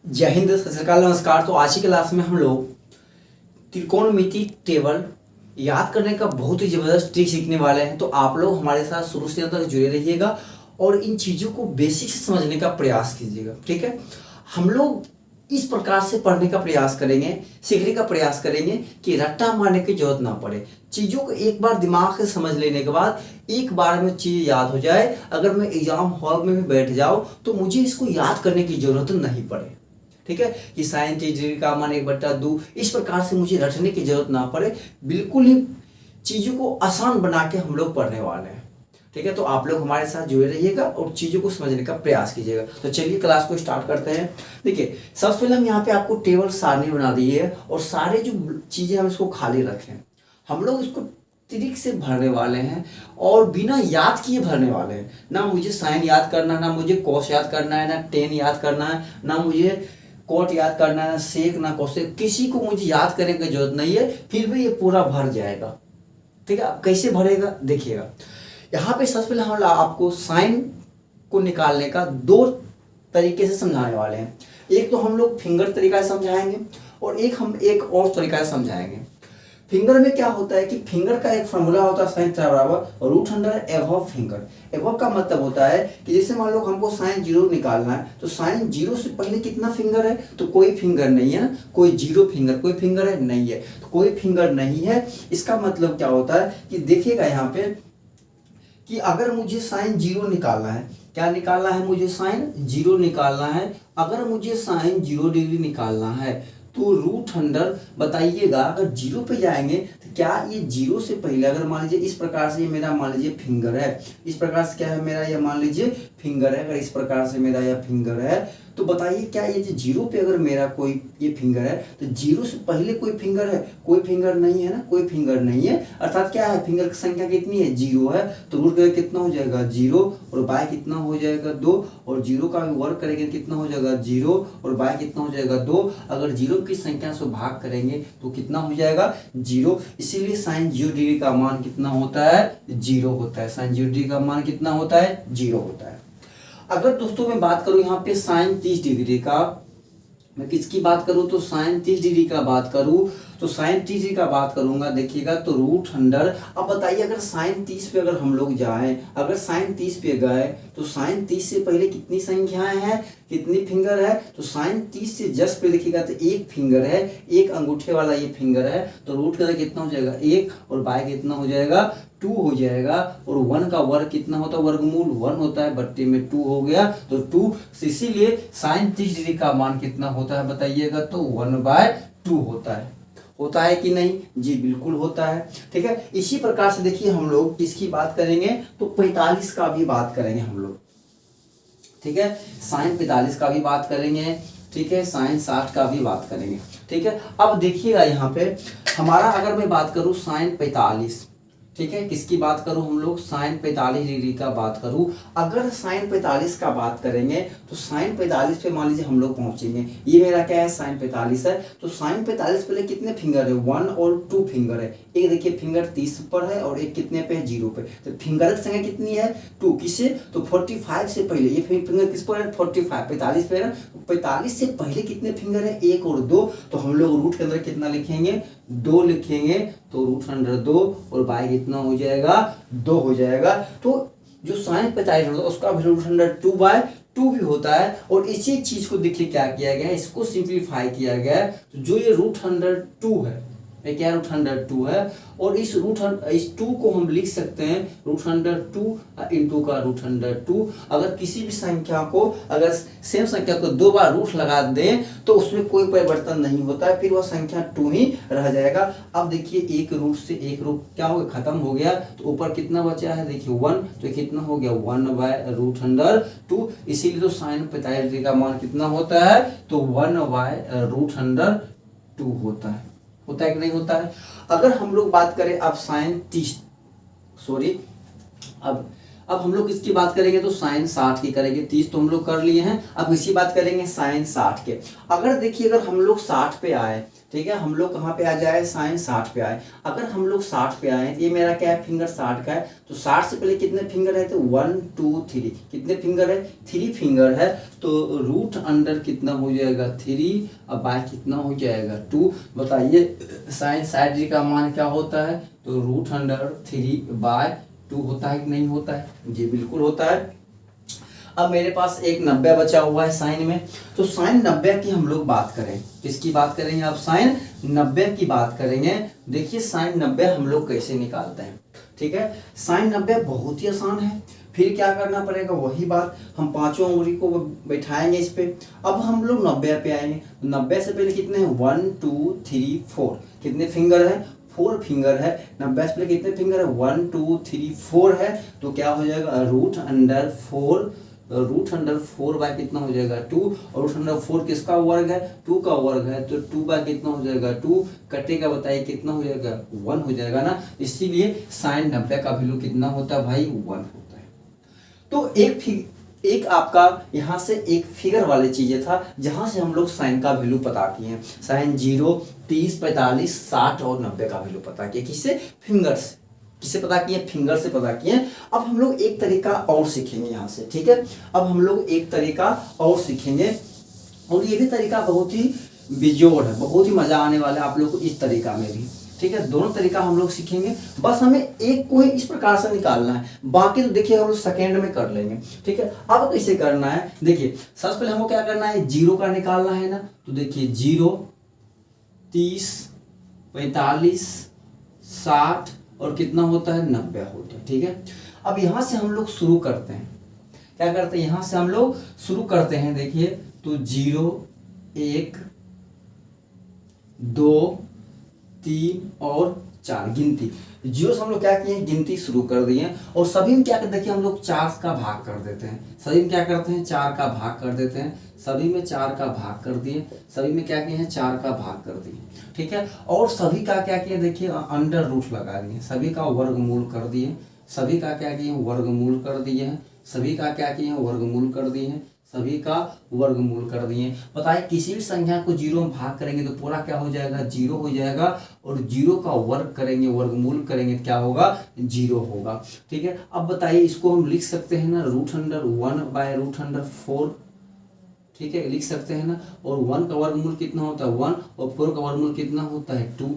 जय हिंद, सत श्री अकाल, नमस्कार। तो आज की क्लास में हम लोग त्रिकोणमिति टेबल याद करने का बहुत ही ज़बरदस्त ट्रिक सीखने वाले हैं। तो आप लोग हमारे साथ शुरू से अंत तक जुड़े रहिएगा और इन चीज़ों को बेसिक से समझने का प्रयास कीजिएगा। ठीक है, हम लोग इस प्रकार से पढ़ने का प्रयास करेंगे, सीखने का प्रयास करेंगे कि रट्टा मारने की जरूरत ना पड़े। चीज़ों को एक बार दिमाग से समझ लेने के बाद एक बार में चीज़ याद हो जाए। अगर मैं एग्जाम हॉल में भी बैठ जाऊँ तो मुझे इसको याद करने की जरूरत नहीं पड़े। ठीक है, कि साइन 30 डिग्री का मान 1/2 इस प्रकार से मुझे रटने की जरूरत ना पड़े। बिल्कुल ही चीज़ों को आसान बना के हम लोग पढ़ने वाले हैं। ठीक है, तो आप लोग हमारे साथ जुड़े रहिएगा और चीज़ों को समझने का प्रयास कीजिएगा। तो चलिए क्लास को स्टार्ट करते हैं। देखिए, सबसे पहले हम यहाँ पे आपको टेबल सारणी बना दी है और सारे जो चीज़ें हम इसको खाली रखें। हम लोग इसको ट्रिक से भरने वाले हैं और बिना याद किए भरने वाले हैं। ना मुझे साइन याद करना है, ना मुझे कॉस याद करना है, ना टेन याद करना है, ना मुझे कोट याद करना है, सेक ना कोसेक, किसी को मुझे याद करने की जरूरत नहीं है। फिर भी ये पूरा भर जाएगा। ठीक है, कैसे भरेगा देखिएगा। यहाँ पे सबसे पहले हम आपको साइन को निकालने का दो तरीके से समझाने वाले हैं। एक तो हम लोग फिंगर तरीका से समझाएंगे और एक और तरीका से समझाएंगे। फिंगर में क्या होता है कि फिंगर का एक फॉर्मूला होता है साइन थीटा बराबर √100 एबव फिंगर। एबव का मतलब होता है कि जैसे मान लो हमको साइन 0 निकालना है तो साइन 0 से पहले कितना फिंगर है, तो कोई फिंगर नहीं है ना, कोई 0 फिंगर, कोई फिंगर है नहीं है, तो कोई फिंगर नहीं है। इसका मतलब क्या होता है कि देखिएगा यहाँ पे कि अगर मुझे साइन 0 निकालना है, क्या निकालना है, मुझे साइन 0 निकालना है। अगर मुझे साइन 0 डिग्री निकालना है तो √100 बताइएगा। अगर 0 पे जाएंगे तो क्या ये 0 से पहले अगर मान लीजिए इस प्रकार से मेरा मान लीजिए फिंगर है, इस प्रकार से क्या है मेरा ये मान लीजिए फिंगर है, अगर इस प्रकार से मेरा यह फिंगर है तो बताइए क्या ये जो 0 पे अगर मेरा कोई ये फिंगर है तो 0 से पहले कोई फिंगर है, कोई फिंगर नहीं है ना, कोई फिंगर नहीं है। अर्थात क्या है, फिंगर की संख्या कितनी है, 0 है। तो रूट करके कितना हो जाएगा 0 और बाय कितना हो जाएगा 2 और 0 का भी वर्ग करेंगे कितना हो जाएगा 0 और बाय कितना हो जाएगा 2। अगर 0 की संख्या से भाग करेंगे तो कितना हो जाएगा 0। इसीलिए साइन 0 डिग्री का मान कितना होता है 0 होता है। साइन 0 डिग्री का मान कितना होता है 0 होता है। अगर दोस्तों मैं बात करूं यहाँ पे साइन 30 डिग्री का, मैं किसकी बात करूं तो साइन 30 डिग्री का बात करूं तो साइन 30 डिग्री का बात करूंगा देखिएगा तो √100। अब बताइए अगर साइन 30 पे अगर हम लोग जाएं, अगर साइन 30 पे गए तो साइन 30 से पहले कितनी संख्याएं हैं, कितनी फिंगर है, तो साइन 30 से जस्ट पे देखिएगा तो एक फिंगर है, एक अंगूठे वाला ये फिंगर है। तो रूट का कितना हो जाएगा 1 और बाय कितना हो जाएगा 2 हो जाएगा। और 1 का वर्ग कितना होता है, वर्गमूल 1 होता है, बट्टे में 2 हो गया तो 2। इसीलिए साइन 30 डिग्री का मान कितना होता है बताइएगा तो 1/2 होता है कि नहीं जी, बिल्कुल होता है। ठीक है, इसी प्रकार से देखिए हम लोग किसकी बात करेंगे तो 45 का भी बात करेंगे हम लोग। ठीक है, साइन 45 का भी बात करेंगे। ठीक है, साइन 60 का भी बात करेंगे। ठीक है, अब देखिएगा यहाँ पे हमारा अगर मैं बात करूँ साइन 45, ठीक है, किसकी बात करूं हम लोग साइन 45 डिग्री का बात करूं। अगर साइन 45 का बात करेंगे तो साइन 45 पे मान लीजिए हम लोग पहुंचेंगे। ये मेरा क्या है साइन 45 है, तो साइन 45 पहले कितने फिंगर है 1 और 2 फिंगर है। एक देखिए फिंगर 30 पर है और एक कितने पे है 0 पे। तो फिंगर की संख्या कितनी है 2, किसे तो 45 से पहले ये फिंगर किस पर है 45, 45 पे है। 45 से पहले कितने फिंगर है 1 और 2। तो हम लोग रूट के अंदर कितना लिखेंगे 2 लिखेंगे तो √2 और बाय कितना हो जाएगा 2 हो जाएगा। तो जो साइन 45 होता है उसका भी √2/2 भी होता है। और इसी चीज को देखिए क्या किया गया है, इसको सिंप्लीफाई किया गया है। तो जो ये √2 है, ये क्या √2 है और इस 2 को हम लिख सकते हैं √2 इंटू का √2। अगर किसी भी संख्या को अगर सेम संख्या को 2 बार रूट लगा दें तो उसमें कोई परिवर्तन नहीं होता है, फिर वह संख्या 2 ही रह जाएगा। अब देखिए एक रूट से एक रूट क्या हो गया खत्म हो गया, तो ऊपर कितना बचा है देखिए 1, तो कितना हो गया 1/√2। इसीलिए तो साइन 45 डिग्री का मान कितना होता है तो 1/√2 होता है कि नहीं होता है। अगर हम लोग बात करें अब साइन 30 सॉरी अब अब हम लोग किसकी बात करेंगे तो साइन 60 की करेंगे। 30 तो हम लोग कर लिए हैं, अब इसकी बात करेंगे साइन 60 के। अगर देखिए अगर हम लोग 60 पे आए, ठीक है, हम लोग कहाँ पे आ जाए साइन 60 पे आए। अगर हम लोग 60 पे आए तो ये मेरा क्या है फिंगर 60 का है, तो 60 से पहले कितने फिंगर है तो 1 2 3, कितने फिंगर है 3 फिंगर है। तो रूट अंडर कितना हो जाएगा 3 और बाय कितना हो जाएगा 2। बताइए साइन 60 डिग्री का मान क्या होता है तो रूट अंडर 3/2 होता है कि नहीं होता है, जी बिल्कुल होता है। अब मेरे पास एक 90 बचा हुआ है साइन में, तो साइन 90 की हम लोग बात करें, किसकी बात करेंगे आप साइन 90 की बात करेंगे। देखिए साइन 90 हम लोग कैसे निकालते हैं, ठीक है। साइन 90 बहुत ही आसान है, फिर क्या करना पड़ेगा वही बात, हम पांचों उंगली को बैठाएंगे इस पे। अब हम लोग 90 पे आएंगे, 90 से पहले कितने हैं 1 2 3 4, कितने फिंगर है 4 फिंगर है। 90 से पहले कितने फिंगर है 1 2 3 4 है, तो क्या हो जाएगा root under 4, root under 4 by कितना हो जाएगा 2, और रूट अंडर 4 किसका वर्ग है 2 का वर्ग है, तो 2 बाय कितना हो जाएगा 2, कटेगा बताइए कितना हो जाएगा 1 हो जाएगा ना। इसीलिए साइन 90 का वैल्यू कितना होता है भाई 1 होता है। तो एक आपका यहाँ से एक फिगर वाली चीजें था जहां से हम लोग साइन का वैल्यू पता किए हैं। साइन 0 30 45 60 और 90 का वैल्यू पता किए, किससे फिंगर से, किसे पता किए फिंगर से पता किए। अब हम लोग एक तरीका और सीखेंगे यहाँ से, ठीक है। अब हम लोग एक तरीका और सीखेंगे और ये भी तरीका बहुत ही बेजोड़ है, बहुत ही मजा आने वाला है आप लोग को इस तरीका में भी, ठीक है। दोनों तरीका हम लोग सीखेंगे, बस हमें एक को ही इस प्रकार से निकालना है, बाकी तो देखिए हम लोग सेकेंड में कर लेंगे, ठीक है। अब कैसे करना है देखिए, सबसे पहले हमको क्या करना है 0 का निकालना है ना, तो देखिए 0 30 45 60 और कितना होता है 90 होता है, ठीक है। अब यहां से हम लोग शुरू करते हैं, क्या करते हैं यहां से हम लोग शुरू करते हैं। देखिए तो 0 1 2 3 और 4 गिनती, 0 से हम लोग क्या किए गिनती शुरू कर दिए, और सभी में क्या करते हैं हम लोग 4 का भाग कर देते हैं, सभी में क्या करते हैं 4 का भाग कर देते हैं, सभी में 4 का भाग कर दिए, सभी में क्या किए हैं 4 का भाग कर दिए, ठीक है। और सभी का क्या किया देखिए अंडर रूट लगा दिए, सभी का वर्गमूल कर दिए, सभी का क्या किए वर्गमूल कर दिए हैं, सभी का क्या किए वर्गमूल कर दिए हैं, सभी का वर्गमूल कर दिए। बताइए किसी भी संख्या को 0 में भाग करेंगे तो पूरा क्या हो जाएगा 0 हो जाएगा, और 0 का वर्ग करेंगे वर्गमूल करेंगे क्या होगा 0 होगा, ठीक है। अब बताइए इसको हम लिख सकते हैं ना root under 1 by root under 4, ठीक है लिख सकते हैं ना। और 1 का वर्गमूल कितना होता है 1, और 4 का वर्गमूल कितना होता है 2।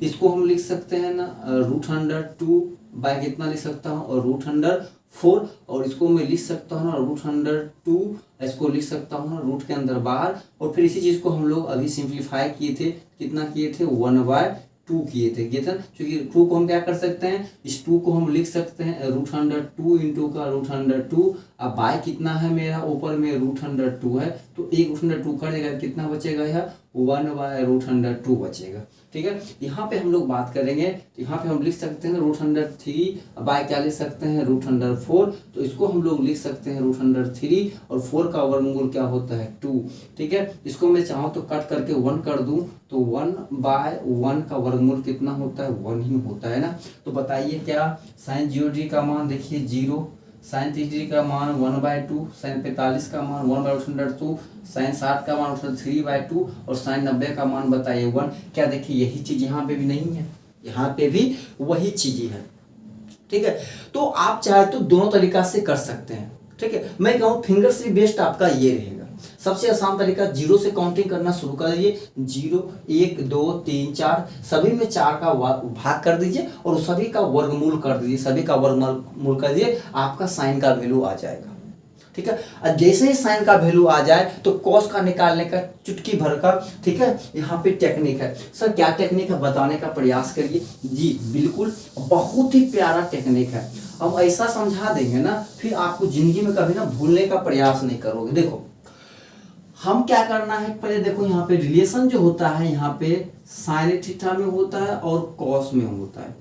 इसको हम लिख सकते हैं ना रूट अंडर 2 बाय कितना लिख सकता हूँ और रूट अंडर 4, और इसको मैं लिख सकता हूँ ना रूट अंडर 2, इसको लिख सकता हूँ ना रूट के अंदर बाहर। और फिर इसी चीज को हम लोग अभी सिंप्लीफाई किए थे, कितना किए थे 1/2 किए थे, क्योंकि 2 को हम क्या कर सकते हैं इस 2 को हम लिख सकते हैं रूट अंडर 2 इंटू का रूट अंडर 2। अब बाय कितना है मेरा ऊपर में रूट अंडर 2 है, तो एक रूट अंडर 2 कर देगा कितना बचेगा यह 1/√2 बचेगा, ठीक है। यहाँ पे हम लोग बात करेंगे तो यहाँ पे हम लिख सकते हैं रूट अंडर 3 बाय क्या लिख सकते हैं रूट अंडर 4, तो इसको हम लोग लिख सकते हैं रूट अंडर 3 और 4 का वर्गमूल क्या होता है 2, ठीक है। इसको मैं चाहूँ तो कट करके 1 कर दूं तो 1/1 का वर्गमूल कितना होता है 1 ही होता है ना। तो बताइए क्या साइन 0 डिग्री का मान देखिए 0, साइन 30 डिग्री का मान 1/2, साइन 45 का मान 1/√2, साइन 60 का मान 3/2 और साइन 90 का मान बताइए 1। क्या देखिए यही चीज यहाँ पे भी नहीं है, यहाँ पे भी वही चीज है, ठीक है। तो आप चाहे तो दोनों तरीका से कर सकते हैं, ठीक है। मैं कहूँ फिंगर से बेस्ट आपका ये रहेगा, सबसे आसान तरीका 0 से काउंटिंग करना शुरू कर दीजिए, 0 1 2 3 4 सभी में 4 का भाग कर दीजिए और सभी का वर्गमूल कर दीजिए, सभी का वर्गमूल कर दीजिए, आपका साइन का वैल्यू आ जाएगा, ठीक है। और जैसे ही साइन का वैल्यू आ जाए तो कॉस का निकालने का चुटकी भर का, ठीक है। यहाँ पे टेक्निक है, सर क्या टेक्निक है बताने का प्रयास करिए। जी बिल्कुल बहुत ही प्यारा टेक्निक है, हम ऐसा समझा देंगे ना फिर आपको जिंदगी में कभी ना भूलने का प्रयास नहीं करोगे। देखो हम क्या करना है पहले देखो, यहाँ पे रिलेशन जो होता है यहाँ पे साइन थीटा में होता है और कॉस में होता है,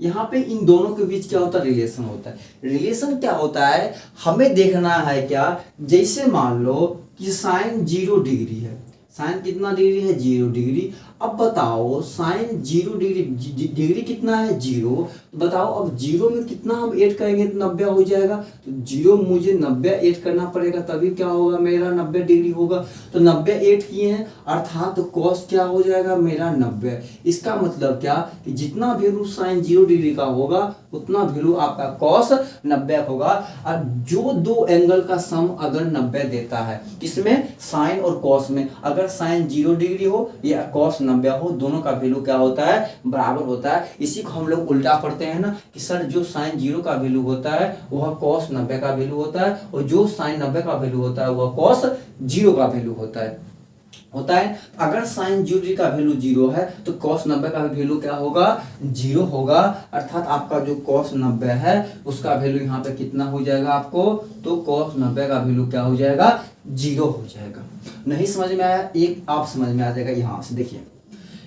यहाँ पे इन दोनों के बीच क्या होता है रिलेशन होता है। रिलेशन क्या होता है हमें देखना है क्या, जैसे मान लो कि साइन 0 डिग्री है, साइन कितना डिग्री है, 0 डिग्री। अब बताओ साइन 0 डिग्री, डिग्री कितना है, 0। तो बताओ अब 0 में कितना हम ऐड करेंगे तो 90 हो जाएगा। तो 0 मुझे 90 ऐड करना पड़ेगा, तभी क्या होगा, मेरा 90 डिग्री होगा। तो 90 ऐड किए हैं, अर्थात तो कॉस क्या हो जाएगा मेरा 90। इसका मतलब क्या कि जितना वैल्यू साइन 0 डिग्री का होगा उतना वैल्यू आपका कॉस 90 होगा। और जो दो एंगल का सम अगर 90 देता है, किसमें, साइन और कॉस में, अगर साइन 0 डिग्री हो या कॉस 90 हो, दोनों का वैल्यू क्या होता है, बराबर होता है। इसी को हम लोग उल्टा पढ़ते हैं ना कि सर जो साइन 0 का वैल्यू होता है वह कॉस 90 का वैल्यू होता है, और जो साइन 90 का वैल्यू होता है वह कॉस 0 का वैल्यू होता है। अगर साइन 0 डिग्री का वैल्यू 0 है तो कॉस 90 का वैल्यू क्या होगा, 0 होगा। अर्थात आपका जो कॉस 90 है उसका वैल्यू यहाँ पे कितना हो जाएगा आपको, तो कॉस 90 का वैल्यू क्या हो जाएगा, 0 हो जाएगा। नहीं समझ में आया, एक आप समझ में आ जाएगा। यहाँ से देखिए,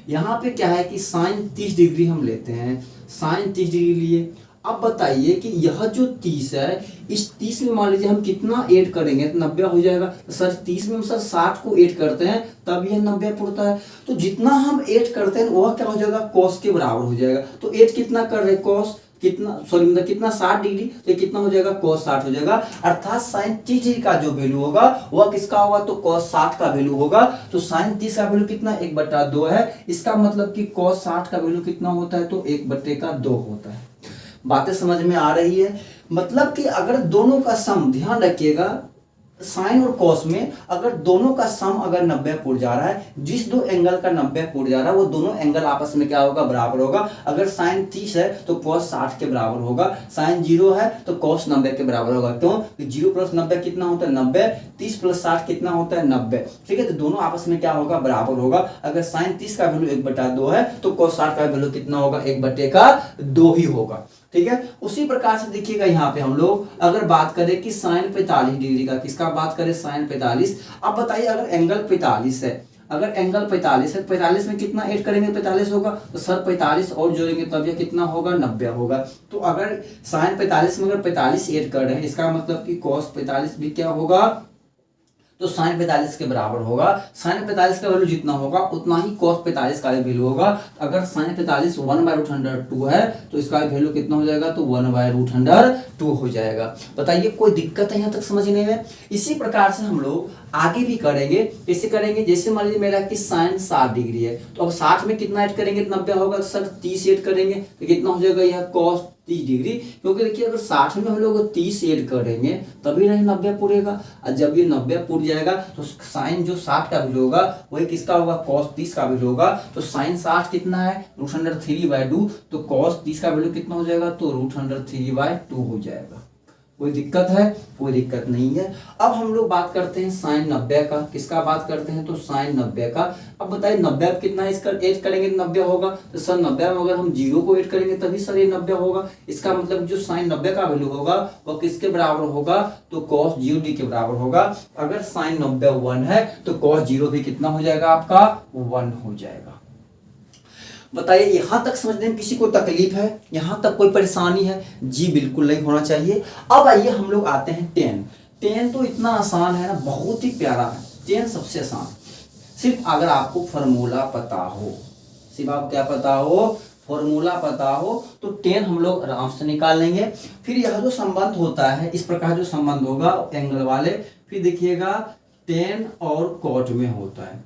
यहाँ पे क्या है कि साइन 30 डिग्री हम लेते हैं, साइन 30 डिग्री लिए। अब बताइए कि यह जो 30 है, इस 30 में मान लीजिए हम कितना ऐड करेंगे तो 90 हो जाएगा। तो सर 30 में हम सर 60 को ऐड करते हैं तब यह 90 पड़ता है। तो जितना हम ऐड करते हैं वह क्या हो जाएगा, कॉस के बराबर हो जाएगा। तो ऐड कितना कर रहे हैं, कॉस कितना, सॉरी मतलब कितना, 60 डिग्री, तो कितना हो जाएगा, cos 60 हो जाएगा। अर्थात साइन 30 डिग्री का जो वैल्यू होगा वह किसका होगा, तो cos 60 का वैल्यू होगा। तो साइन 30 का वैल्यू कितना, 1/2 है। इसका मतलब कि cos 60 का वैल्यू कितना होता है, तो 1/2 होता है। बातें समझ में आ रही है। मतलब कि अगर दोनों का सम, ध्यान रखिएगा, साइन और कॉस में अगर दोनों का सम अगर 90 पुट जा रहा है, जिस दो एंगल का 90 पुट जा रहा है वो दोनों एंगल आपस में क्या होगा, बराबर होगा। अगर साइन 30 है तो कॉस 60 के बराबर होगा, साइन 0 है तो कॉस 90 के बराबर होगा। क्यों, 0 + 90 कितना होता है, 90। 30 + 60 कितना होता है, 90। ठीक है, तो दोनों आपस में क्या होगा, बराबर होगा। अगर साइन 30 का वैल्यू 1/2 है तो कॉस 60 का वैल्यू कितना होगा, 1/2 ही होगा। ठीक है, उसी प्रकार से देखिएगा यहाँ पे हम लोग अगर बात करें कि साइन 45 डिग्री का, किसका बात करें, साइन 45। अब बताइए अगर एंगल 45 है, अगर एंगल 45 है, 45 में कितना ऐड करेंगे, 45 होगा। तो सर 45 और जोड़ेंगे तब यह कितना होगा, 90 होगा। तो अगर साइन 45 में अगर 45 ऐड कर रहे हैं, इसका मतलब कि कॉस 45 भी क्या होगा, तो साइन 45 के बराबर होगा। साइन 45 का वैल्यू जितना होगा उतना ही कॉस 45 का वैल्यू होगा। अगर साइन 45 1/√2 है तो इसका वैल्यू कितना हो जाएगा, तो 1/√2 हो जाएगा। बताइए कोई दिक्कत है यहाँ तक समझने में। इसी प्रकार से हम लोग आगे भी करेंगे। कैसे करेंगे, जैसे मान लीजिए मेरा कि साइन 60 डिग्री है, तो अब 60 में कितना ऐड करेंगे तो 90 होगा। तो सर 30 ऐड करेंगे तो कितना हो जाएगा, यह कॉस 30 डिग्री। क्योंकि देखिए अगर 60 में हम लोग 30 ऐड करेंगे तभी नहीं 90 पूरेगा। और जब ये 90 पूर जाएगा तो साइन जो 60 का वैल्यू होगा वही किसका होगा, कॉस 30 का वैल्यू होगा। तो साइन 60 कितना है, √3/2। तो कॉस 30 का वैल्यू कितना हो जाएगा, तो √3/2 हो जाएगा। कोई दिक्कत है, कोई दिक्कत नहीं है। अब हम लोग बात करते हैं साइन 90 का, किसका बात करते हैं, तो साइन 90 का। अब बताइए 90 अब कितना इसका ऐड करेंगे तो 90 होगा। तो सर 90 में अगर हम 0 को ऐड करेंगे तभी सर ये 90 होगा। इसका मतलब जो साइन 90 का वैल्यू होगा वह किसके बराबर होगा, तो कॉस 0d के बराबर होगा। अगर साइन 90 1 है तो कॉस 0 भी कितना हो जाएगा, आपका 1 हो जाएगा। बताइए यहां तक समझने में किसी को तकलीफ है, यहां तक कोई परेशानी है, जी बिल्कुल नहीं होना चाहिए। अब आइए हम लोग आते हैं टेन तो इतना आसान है ना, बहुत ही प्यारा है। टेन सबसे आसान, सिर्फ अगर आपको फॉर्मूला पता हो, सिर्फ आप क्या पता हो, फॉर्मूला पता हो, तो टेन हम लोग आराम से निकाल लेंगे। फिर यह जो संबंध होता है, इस प्रकार जो संबंध होगा एंगल वाले, फिर देखिएगा टेन और कॉट में होता है।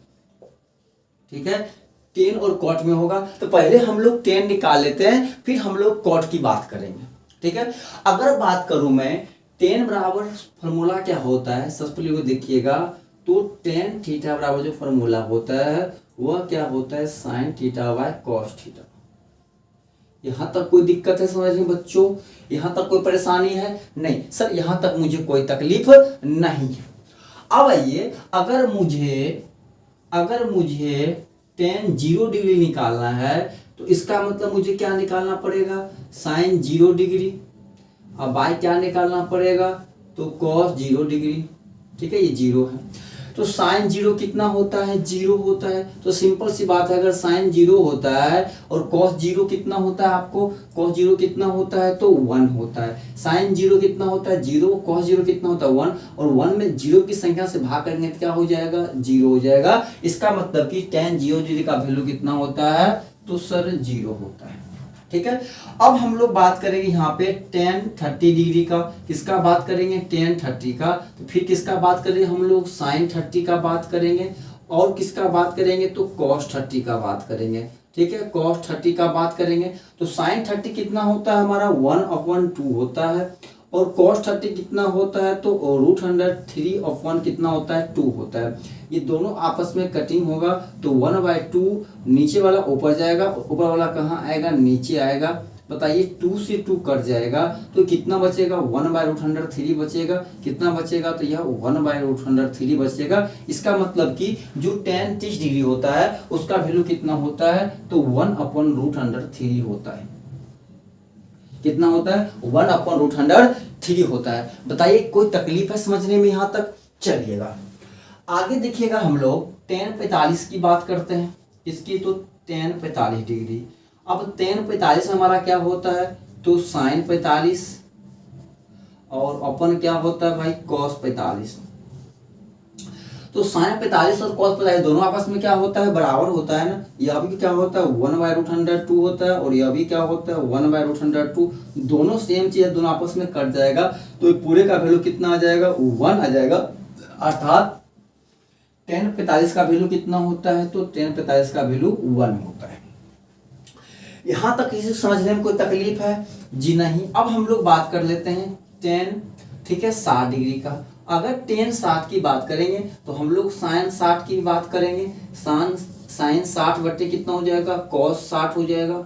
ठीक है, टेन और कॉट में होगा। तो पहले हम लोग टेन निकाल लेते हैं, फिर हम लोग कॉट की बात करेंगे। ठीक है, अगर बात करूं मैं टेन बराबर फॉर्मूला क्या होता है, सबसे पहले वो देखिएगा, तो टेन थीटा बराबर जो फॉर्मूला होता है वह क्या होता है, sine theta by cos theta. यहां तक कोई दिक्कत है समझने बच्चों, यहां तक कोई परेशानी है, नहीं सर यहां तक मुझे कोई तकलीफ नहीं है। अब आइए अगर मुझे टेन 0 डिग्री निकालना है तो इसका मतलब मुझे क्या निकालना पड़ेगा, साइन 0 डिग्री। अब बाय क्या निकालना पड़ेगा, तो कॉस 0 डिग्री। ठीक है, ये 0 है। तो साइन जीरो कितना होता है, जीरो होता है। तो सिंपल सी बात है, अगर साइन जीरो होता है और कॉस जीरो कितना होता है, आपको कॉस जीरो कितना होता है तो 1 होता है। साइन जीरो कितना होता है, जीरो, कॉस जीरो कितना होता है 1, और 1 में जीरो की संख्या से भाग करेंगे तो क्या हो जाएगा, जीरो हो जाएगा। इसका मतलब कि tan 0 डिग्री का वैल्यू कितना होता है, तो सर जीरो होता है। ठीक है, अब हम लोग बात करेंगे यहाँ पे tan 30 डिग्री का, किसका बात करेंगे, tan 30 का। तो फिर किसका बात करेंगे हम लोग, sin 30 का बात करेंगे, और किसका बात करेंगे तो cos 30 का बात करेंगे। ठीक है, cos 30 का बात करेंगे। तो sin 30 कितना होता है हमारा 1/2 होता है, और cos 30 कितना होता है तो √3/1 कितना होता है 2 होता है। ये दोनों आपस में कटिंग होगा तो 1/2 नीचे वाला ऊपर जाएगा, ऊपर वाला कहाँ आएगा, नीचे आएगा। बताइए 2 से 2 कट जाएगा तो कितना बचेगा, 1/√3 बचेगा। कितना बचेगा तो यह 1/√3 बचेगा। इसका मतलब कि जो tan 30 डिग्री होता है उसका वैल्यू कितना होता है तो 1/√3 होता है। कितना होता है, 1/√3 होता है। बताइए कोई तकलीफ है समझने में यहाँ तक, चलिएगा आगे देखिएगा। हम लोग tan 45 की बात करते हैं, इसकी तो tan 45 डिग्री। अब tan 45 में हमारा क्या होता है तो sin 45, और अपन क्या होता है भाई cos 45। तो sin 45 और cos 45 दोनों आपस में क्या होता है, बराबर होता है ना। यह भी क्या होता है 1/√2 होता है, और यह भी क्या होता है 1/√2। दोनों सेम चीज है, दोनों आपस में कट जाएगा तो पूरे का वैल्यू कितना आ जाएगा, 1 आ जाएगा। अर्थात tan 45 का वैल्यू कितना होता है तो tan 45 का वैल्यू 1 होता है। यहां तक किसी समझने में कोई तकलीफ है जी नहीं। अब हम लोग बात कर लेते हैं tan, ठीक है, 60 डिग्री का। अगर tan 60 की बात करेंगे तो हम लोग sin 60 की बात करेंगे। sin 60 बट्टे कितना हो जाएगा, cos 60 हो जाएगा।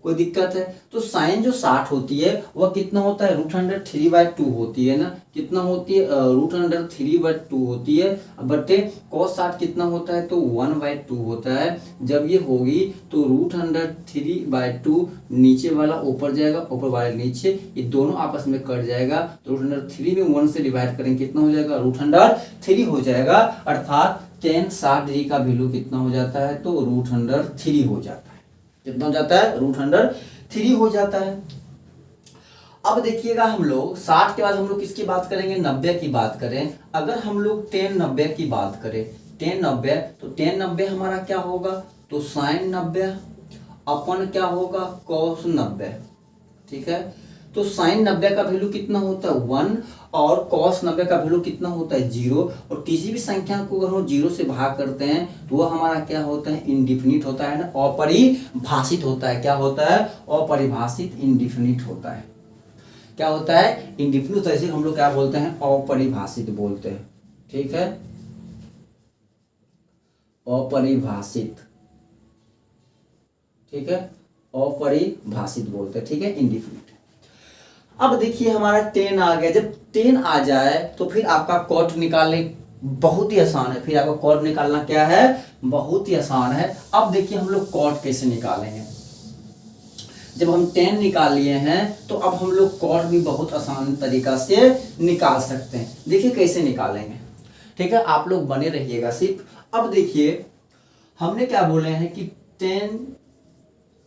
कोई दिक्कत है तो साइन जो 60 होती है वह कितना होता है, √3/2 होती है ना। कितना होती है, √3/2 होती है। बटे cos 60 कितना होता है तो 1/2 होता है। जब ये होगी तो √3/2 नीचे वाला ऊपर जाएगा, ऊपर वाले नीचे, ये दोनों आपस में कट जाएगा। तो √3 में 1 से डिवाइड करेंगे कितना हो जाएगा, √3 हो जाएगा। अर्थात tan 60 डिग्री का वैल्यू कितना हो जाता है तो √3 हो जाता है। कितना हो जाता है, √3 हो जाता है। अब देखिएगा हम लोग 60 के बाद हम लोग किसकी बात करेंगे, 90 की बात करें। अगर हम लोग tan 90 की बात करें, tan 90, तो tan 90 हमारा क्या होगा तो sin 90 अपन क्या होगा cos 90। ठीक है, तो sin 90 का वैल्यू कितना होता है 1, और cos 90 का वैल्यू कितना होता है 0। और किसी भी संख्या को अगर हम 0 से भाग करते हैं तो वह हमारा क्या होता है, इंडिफिनिट होता है ना, अपरिभाषित होता है। क्या होता है, अपरिभाषित, इंडिफिनिट होता है। क्या होता है, इंडिफिनिट होता है। इसे हम लोग क्या बोलते हैं, अपरिभाषित बोलते हैं। ठीक है, अपरिभाषित, ठीक है, अपरिभाषित बोलते हैं। ठीक है, इंडिफिनिट। अब देखिए हमारा tan आ गया। जब tan आ जाए तो फिर आपका cot निकालने बहुत ही आसान है। फिर आपका cot निकालना क्या है, बहुत ही आसान है। अब देखिए हम लोग cot कैसे निकालेंगे। जब हम tan निकाल लिए हैं तो अब हम लोग cot भी बहुत आसान तरीका से निकाल सकते हैं। देखिए कैसे निकालेंगे। ठीक है, आप लोग बने रहिएगा सिर्फ। अब देखिए हमने क्या बोले हैं कि tan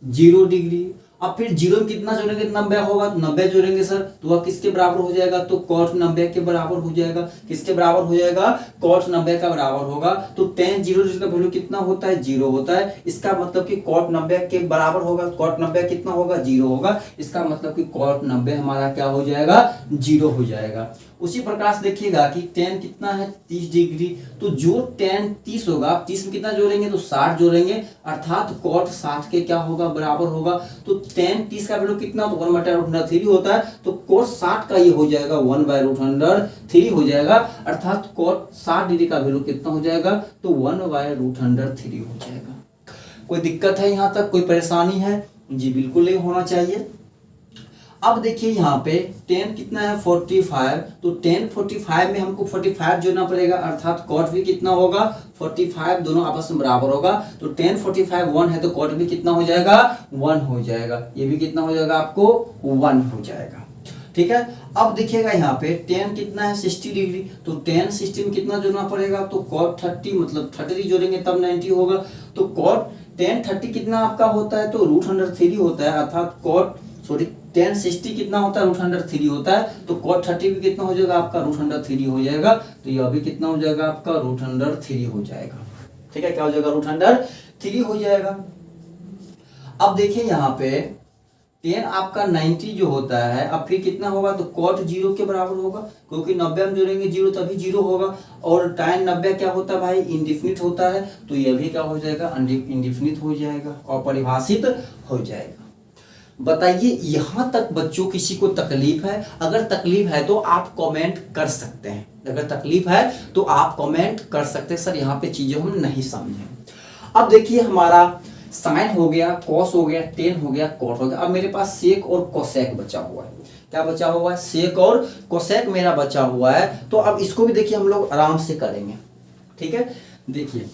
0 डिग्री, अब फिर 0 में कितना जोड़ेंगे, 90 होगा तो 90 जोड़ेंगे सर, तो वह किसके बराबर हो जाएगा तो cot 90 के बराबर हो जाएगा। किसके बराबर हो जाएगा, cot 90 का बराबर होगा। तो tan 0 का वैल्यू कितना होता है, 0 होता है। इसका मतलब कि cot 90 के बराबर होगा। cot 90 कितना होगा, 0 होगा। इसका मतलब कि cot 90 हमारा क्या हो जाएगा, 0 हो जाएगा। उसी प्रकार से देखिएगा कि tan कितना है 30 डिग्री, तो जो tan 30 होगा, 30 में कितना जोड़ेंगे तो 60 जोड़ेंगे। अर्थात cot 60 के क्या होगा, बराबर होगा। तो tan 30 का वैल्यू कितना तो 1/√3 होता है। तो cot 60 का ये हो जाएगा 1/√3 हो जाएगा। अर्थात cot 60 डिग्री का वैल्यू कितना हो जाएगा तो 1/√3 हो जाएगा। कोई दिक्कत है यहाँ तक, कोई परेशानी है जी, बिल्कुल नहीं होना चाहिए। अब देखिए यहाँ पे tan कितना है 45, तो tan 45 में हमको 45 जोड़ना पड़ेगा। अर्थात cot भी कितना होगा 45, दोनों आपस में बराबर होगा। तो tan 45 1 है तो cot भी कितना हो जाएगा 1 हो जाएगा। ये भी कितना हो जाएगा आपको 1 हो जाएगा। ठीक है। अब देखिएगा यहाँ पे tan कितना है 60 डिग्री, तो tan 60 में कितना जोड़ना पड़ेगा, तो cot 30 मतलब 30 जोड़ेंगे तब 90 होगा। तो cot tan 30 कितना आपका होता है, तो √3 होता है, अर्थात tan 60 कितना होता है, √3 होता है। तो cot 30 भी कितना हो जाएगा आपका, √3 हो जाएगा। तो यह भी कितना हो जाएगा आपका, √3 हो जाएगा। ठीक है, क्या हो जाएगा, √3 हो जाएगा। अब देखिए यहाँ पे tan आपका 90 जो होता है, अब फिर कितना होगा, तो cot 0 के बराबर होगा, क्योंकि 90 में जोड़ेंगे 0 तभी 0 होगा। और tan 90 क्या होता है भाई, इंडिफिनिट होता है, तो यह भी क्या हो जाएगा, इंडिफिनिट हो जाएगा और परिभाषित हो जाएगा। बताइए यहाँ तक बच्चों किसी को तकलीफ है? अगर तकलीफ है तो आप कमेंट कर सकते हैं, अगर तकलीफ है तो आप कमेंट कर सकते हैं, सर यहाँ पे चीजें हम नहीं समझे। अब देखिए हमारा साइन हो गया, कॉस हो गया, टेन हो गया, कॉट हो गया। अब मेरे पास सेक और कोसेक बचा हुआ है। क्या बचा हुआ है, सेक और कोसेक मेरा बचा हुआ है। तो अब इसको भी देखिए हम लोग आराम से करेंगे। ठीक है, देखिए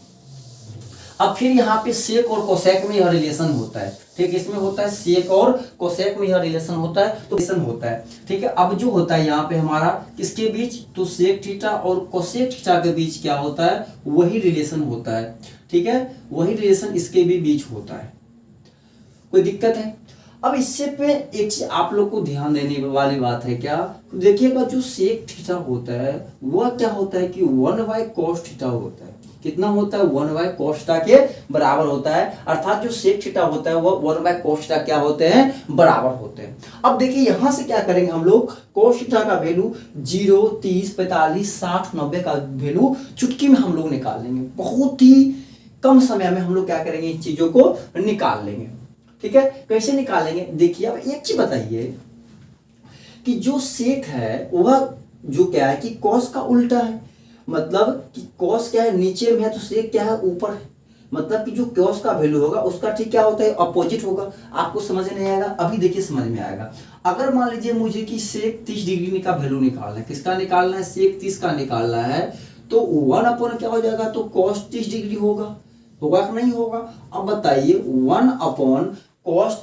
अब फिर यहाँ पे सेक और कोसेक में यह रिलेशन होता है। ठीक है, इसमें होता है सेक और कोसेक में यह रिलेशन होता है, तो रिलेशन होता है। ठीक है, अब जो होता है यहाँ पे हमारा किसके बीच, तो सेक थीटा और कोसेक थीटा के बीच क्या होता है, वही रिलेशन होता है। ठीक है, वही रिलेशन इसके भी बीच होता है। कोई दिक्कत है? अब इससे पे एक चीज आप लोग को ध्यान देने वाली बात है क्या, देखिएगा जो सेक थीटा होता है वह क्या होता है कि 1/cos थीटा होता है। कितना होता है, 1/cos थीटा के बराबर होता है, अर्थात जो सेक थीटा होता है वो 1/cos थीटा क्या होते हैं, बराबर होते हैं। अब देखिए यहां से क्या करेंगे हम लोग, cos थीटा का वैल्यू 0, 30, 45, 60, 90 का वैल्यू चुटकी में हम लोग निकाल लेंगे। बहुत ही कम समय में हम लोग क्या करेंगे, इन चीजों को निकाल लेंगे। ठीक है, कैसे निकालेंगे, देखिए अब एक चीज बताइए कि जो सेक है वह जो क्या है कि कॉस का उल्टा है, मतलब कि कॉस क्या है नीचे में है तो सेक क्या है ऊपर है, मतलब कि जो कॉस का वैल्यू होगा उसका ठीक क्या होता है, अपोजिट होगा। आपको समझ नहीं आएगा, अभी देखिए समझ में आएगा। अगर मान लीजिए मुझे कि सेक 30 डिग्री का वैल्यू निकालना है, किसका निकालना है, सेक 30 का निकालना है, तो 1 क्या हो जाएगा, तो कॉस 30 डिग्री होगा कि नहीं होगा। अब बताइए 1/cos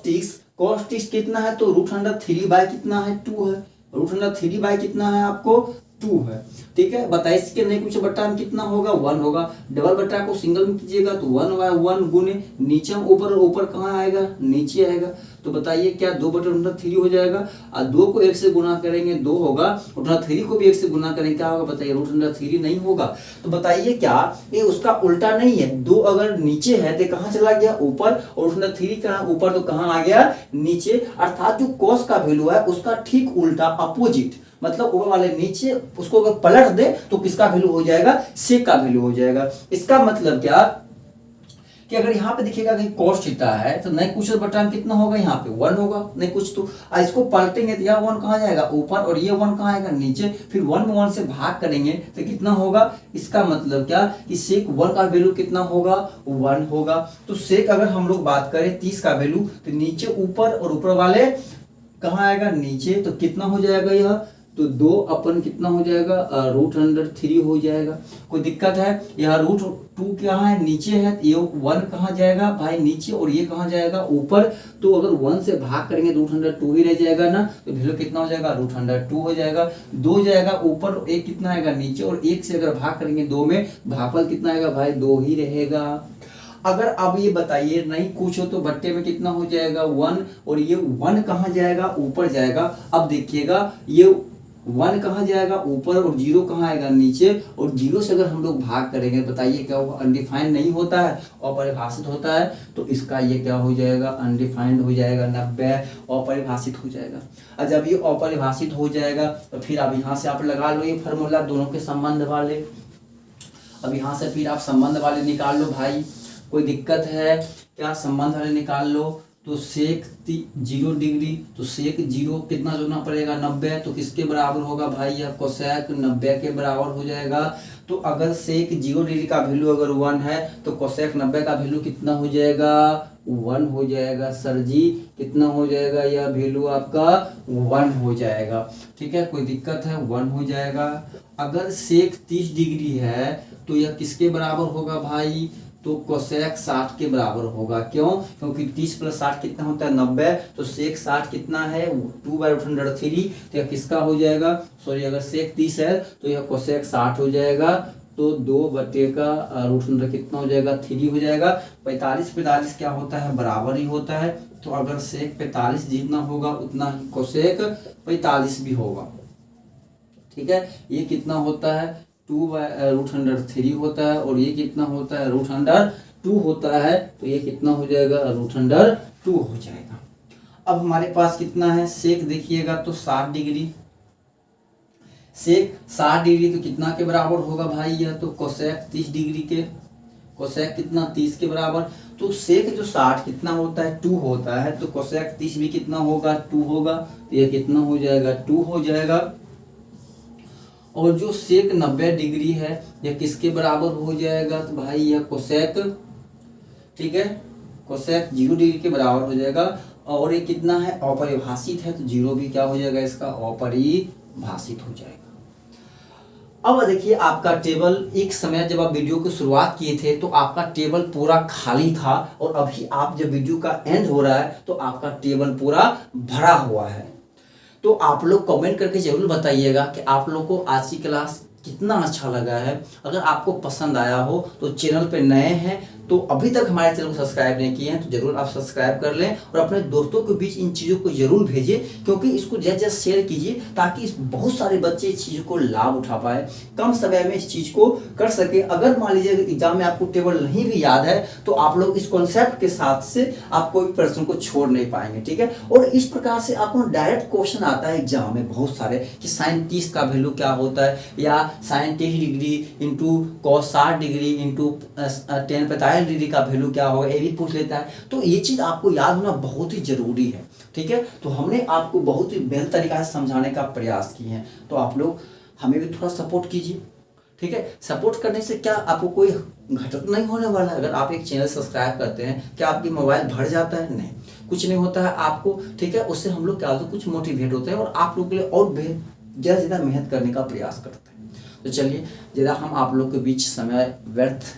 30 कितना है, तो √3 बाय कितना है, 2 है। √3 बाय कितना है आपको, 2 है। ठीक है, 22 के नहीं कुछ बट्टा में कितना होगा, 1 होगा। डबल बट्टा को सिंगल में कीजिएगा तो 1/1 गुने नीचे में ऊपर, ऊपर कहाँ आएगा, नीचे आएगा। तो बताइए क्या 2/√3 हो जाएगा, और 2 को 1 से गुना करेंगे 2 होगा, √3 को भी 1 से गुना करेंगे क्या होगा, बताइए √3 नहीं होगा। तो बताइए क्या ये उसका उल्टा नहीं है, 2 अगर नीचे है तो कहाँ चला गया, ऊपर, और √3 कहाँ ऊपर तो कहाँ आ गया, नीचे। अर्थात जो कॉस का वैल्यू है उसका ठीक उल्टा, अपोजिट, मतलब ऊपर वाले नीचे, उसको अगर पलट दे तो किसका वैल्यू हो जाएगा, सेक का वैल्यू हो जाएगा। इसका मतलब क्या कि अगर यहाँ पे देखिएगा कि cos थीटा है तो नहीं कुछ बटा में कितना होगा, यहाँ पे 1 होगा, नहीं कुछ तो इसको पलटेंगे तो यह 1 कहाँ जाएगा, ऊपर, और ये 1 कहाँ आएगा, नीचे। फिर 1 में 1 से भाग करेंगे तो कितना होगा, इसका मतलब क्या कि सेक 1 का वैल्यू कितना होगा, 1 होगा। तो सेक अगर हम लोग बात करें 30 का वैल्यू, तो नीचे ऊपर और ऊपर वाले कहाँ आएगा, नीचे। तो कितना हो जाएगा यह, तो 2 कितना हो जाएगा, √3 हो जाएगा। कोई दिक्कत है, यहाँ √2 क्या है, नीचे है, ये 1 कहाँ जाएगा भाई, नीचे, और ये कहाँ जाएगा, ऊपर। तो अगर 1 से भाग करेंगे तो √2 ही रह जाएगा ना, तो वैल्यू कितना हो जाएगा, √2 हो जाएगा। 2 जाएगा ऊपर, 1 कितना आएगा नीचे, और 1 से अगर भाग करेंगे 2 में, भागफल कितना आएगा भाई, 2 ही रहेगा। अगर अब ये बताइए नहीं कुछ हो तो बट्टे में कितना हो जाएगा, 1, और ये 1 कहाँ जाएगा, ऊपर जाएगा। अब देखिएगा ये 1 कहाँ जाएगा, ऊपर, और 0 कहाँ आएगा, नीचे। और 0 से अगर हम लोग भाग करेंगे बताइए क्या होगा, अनडिफाइंड नहीं होता है, अपरिभाषित होता है। तो इसका ये क्या हो जाएगा, अनडिफाइंड हो जाएगा, 90 अपरिभाषित हो जाएगा। और जब ये अपरिभाषित हो जाएगा तो फिर अब यहाँ से आप लगा लो ये फार्मूला दोनों के संबंध वाले। अब यहाँ से फिर आप संबंध वाले निकाल लो भाई, कोई दिक्कत है क्या, संबंध वाले निकाल लो। तो सेक 0 डिग्री, तो सेक 0 कितना जोड़ना पड़ेगा, 90। तो किसके बराबर होगा भाई, यह कोसेक 90 के बराबर हो जाएगा। तो अगर सेक 0 डिग्री का वैल्यू अगर 1 है तो कोसेक 90 का वैल्यू कितना हो जाएगा, 1 हो जाएगा। सर जी कितना हो जाएगा, यह वैल्यू आपका 1 हो जाएगा। ठीक है, कोई दिक्कत है, 1 हो जाएगा। अगर सेक 30 डिग्री है तो यह किसके बराबर होगा भाई, तो कोसेक 60 के बराबर होगा। क्यों? क्योंकि 30 + 60 कितना होता है 90, तो सेक 60 कितना है 2/√3। तो यह किसका हो जाएगा, सॉरी अगर सेक 30 है तो यह कोसेक 60 हो जाएगा। तो 2/√3 कितना हो जाएगा 3 हो जाएगा। 45 क्या होता है बराबर ही होता है। तो अगर सेक 45 जितना होगा उतना ही कोसेक 45 भी होगा। ठीक है, ये कितना होता है 2/√3 होता है और ये कितना होता है √2 होता है। तो ये कितना हो जाएगा √2 हो जाएगा। अब हमारे पास कितना है सेक देखिएगा तो 60 डिग्री, सेक 60 डिग्री तो कितना के बराबर होगा भाई, यह तो कोसेक 30 डिग्री के, कोसेक कितना 30 के बराबर। तो सेक जो 60 कितना होता है 2 होता है, तो कोसेक 30 भी कितना होगा 2 होगा। तो यह कितना हो जाएगा 2 हो जाएगा। और जो सेक 90 डिग्री है यह किसके बराबर हो जाएगा, तो भाई यह कोसेक, ठीक है, कोसेक 0 डिग्री के बराबर हो जाएगा। और ये कितना है अपरिभाषित है, तो 0 भी क्या हो जाएगा इसका अपरिभाषित हो जाएगा। अब देखिए आपका टेबल, एक समय जब आप वीडियो की शुरुआत किए थे तो आपका टेबल पूरा खाली था, और अभी आप जब वीडियो का एंड हो रहा है तो आपका टेबल पूरा भरा हुआ है। तो आप लोग कमेंट करके जरूर बताइएगा कि आप लोग को आज की क्लास कितना अच्छा लगा है। अगर आपको पसंद आया हो तो चैनल पे नए हैं तो अभी तक हमारे चैनल को सब्सक्राइब नहीं किए हैं तो जरूर आप सब्सक्राइब कर लें, और अपने दोस्तों के बीच इन चीज़ों को जरूर भेजिए, क्योंकि इसको जैसे शेयर कीजिए ताकि बहुत सारे बच्चे इस चीज़ को लाभ उठा पाए, कम समय में इस चीज़ को कर सके। अगर मान लीजिए एग्जाम में आपको टेबल नहीं भी याद है तो आप लोग इस कॉन्सेप्ट के साथ से आप कोई प्रश्न को छोड़ नहीं पाएंगे। ठीक है, और इस प्रकार से आपको डायरेक्ट क्वेश्चन आता है एग्जाम में बहुत सारे कि sin 30 का वैल्यू क्या होता है, या sin 30 degree into cos 60 degree into tan 45 degree का वैल्यू क्या होगा, ये भी पूछ लेता है। तो ये चीज़ आपको याद होना बहुत ही जरूरी है। ठीक है, तो हमने आपको बहुत ही बेहतर तरीका से समझाने का प्रयास किए हैं, तो आप लोग हमें भी थोड़ा सपोर्ट कीजिए। ठीक है, सपोर्ट करने से क्या आपको कोई घटक नहीं होने वाला है। अगर आप एक चैनल सब्सक्राइब करते हैं क्या आपकी मोबाइल भर जाता है? नहीं, कुछ नहीं होता है आपको। ठीक है, उससे हम लोग क्या होता है कुछ मोटिवेट होते हैं और आप लोग के लिए और ज़्यादा से ज़्यादा मेहनत करने का प्रयास करते हैं। तो चलिए, ज़्यादा हम आप लोग के बीच समय व्यर्थ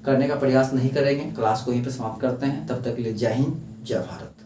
करने का प्रयास नहीं करेंगे, क्लास को यहीं पर समाप्त करते हैं। तब तक के लिए जय हिंद, जय भारत।